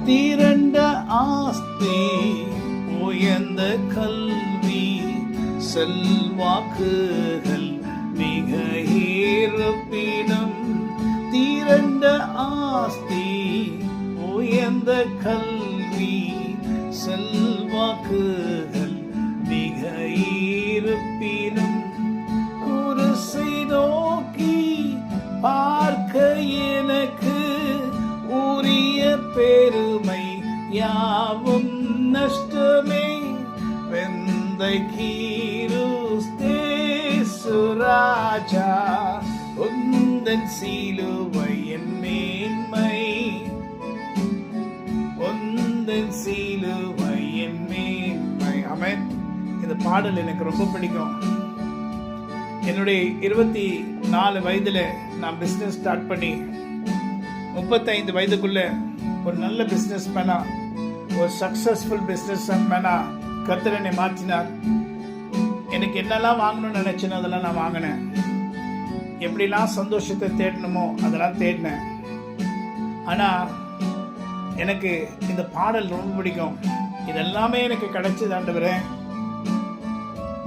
திரண்ட ஆஸ்தி, உயர்ந்த கல்வி, செல்வாக்குகள் மிக இருப்பினும், திரண்ட ஆஸ்தி, உயர்ந்த கல்வி, செல்வாக்குகள் மிக இருப்பினும், குருசை நோக்கி பார்க்க எனக்கு உரிய பெருமை யாவும் நஷ்டமே. வெந்தை கீருஸ்தேசுராஜா, உந்தன் சிலுவை என் மேன்மை, உந்தன் சிலுவை என் மேன்மை. ஆமென். இந்த பாடல் எனக்கு ரொம்ப பிடிக்கும். என்னுடைய 24 வயதுல நான் பிசினஸ் ஸ்டார்ட் பண்ணி 35 வயதுக்குள்ள ஒரு நல்ல பிசினஸ் மேனா, ஒரு சக்சஸ்ஃபுல் பிசினஸ் மேனா கர்த்தர் என்னை மாற்றினார். எனக்கு என்னெல்லாம் வாங்கணும்னு நினைச்சேனோ அதெல்லாம் நான் வாங்கினேன். எப்படிலாம் சந்தோஷத்தை தேடணுமோ அதெல்லாம் தேடினேன். ஆனா எனக்கு இந்த பாடல் ரொம்ப பிடிக்கும். இதெல்லாமே எனக்கு கிடைச்சது ஆண்டவரே,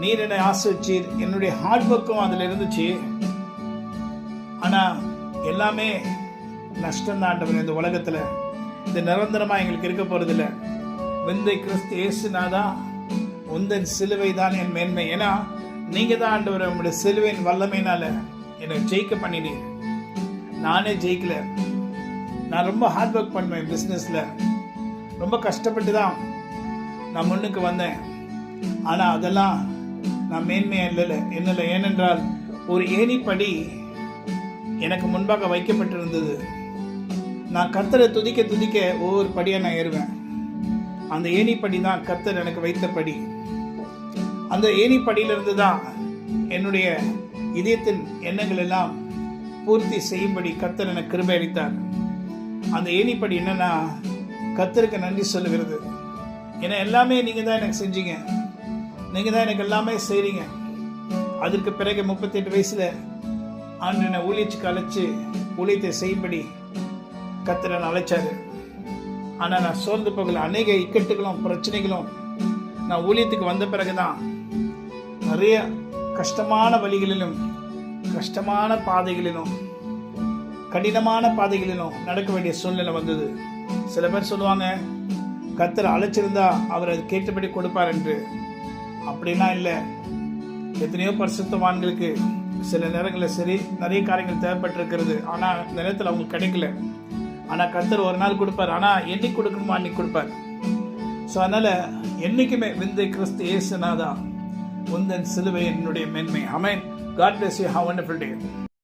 நீர் என்னை ஆசீர்வதிச்சீர். என்னுடைய ஹார்ட் ஒர்க்கும் அதுல இருந்துச்சு. ஆனா எல்லாமே நஷ்டம் தான் ஆண்டவரே. இந்த உலகத்துல இது நிரந்தரமா எங்களுக்கு இருக்க போறது இல்லை. விந்தை கிறிஸ்து இயேசுநாதா, உந்தன் சிலுவை தான் என் மேன்மை. ஏன்னா நீங்க தான் ஆண்டவரே, உங்களுடைய சிலுவையின் வல்லமையினால என்னை ஜெயிக்க பண்ணினீர். நானே ஜெயிக்கல. நான் ரொம்ப ஹார்ட் ஒர்க் பண்ணுவேன். பிஸ்னஸ்ல ரொம்ப கஷ்டப்பட்டு தான் நான் முன்னுக்கு வந்தேன். ஆனா அதெல்லாம் நான் மேன்மையா இல்லை. ஏனென்றால் ஒரு ஏணிப்படி எனக்கு முன்பாக வைக்கப்பட்டிருந்தது. நான் கர்த்தரை துதிக்க துதிக்க ஒவ்வொரு படியா நான் ஏறுவேன். அந்த ஏணிப்படி தான் கர்த்தர் எனக்கு வைத்த படி. அந்த ஏணிப்படியிலிருந்து தான் என்னுடைய இதயத்தின் எண்ணங்கள் எல்லாம் பூர்த்தி செய்யும்படி கர்த்தர் எனக்கு கிருபை அளித்தார். அந்த ஏணிப்படி என்னன்னா, கர்த்தருக்கு நன்றி சொல்லுகிறது. ஏன்னா எல்லாமே நீங்க தான் எனக்கு செஞ்சீங்க, நீங்க தான் எனக்கு எல்லாமே செய்றீங்க. அதற்கு பிறகு 38 வயசுல ஆண்டு என்னை ஊழியத்துக்கு அழைச்சு ஊழியத்தை செய்யும்படி கர்த்தர் என்னை அழைச்சாரு. ஆனா நான் சோர்ந்து போகல. அநேக இக்கட்டுகளும் பிரச்சனைகளும் நான் ஊழியத்துக்கு வந்த பிறகுதான் நிறைய கஷ்டமான வழிகளிலும் கஷ்டமான பாதைகளிலும் கடினமான பாதைகளிலும் நடக்க வேண்டிய சூழ்நிலை வந்தது. சில பேர் சொல்லுவாங்க, கர்த்தர் அழைச்சிருந்தா அவர் அது கேட்டபடி கொடுப்பார் என்று. அப்படிலாம் இல்லை. எத்தனையோ பரிசுத்தவான்களுக்கு சில நேரங்களில் சரி நிறைய காரியங்கள் தேவைப்பட்டிருக்கிறது. ஆனால் இந்த நேரத்தில் அவங்களுக்கு கிடைக்கல. ஆனால் கர்த்தர் ஒரு நாள் கொடுப்பார். ஆனால் என்னைக்கு கொடுக்கணுமோ அன்னைக்கு கொடுப்பார். ஸோ அதனால என்னைக்குமே விந்தை கிறிஸ்து இயேசுநாதா, உந்தன் சிலுவை என்னுடைய மேன்மை. ஆமென். God bless you. Have a wonderful day.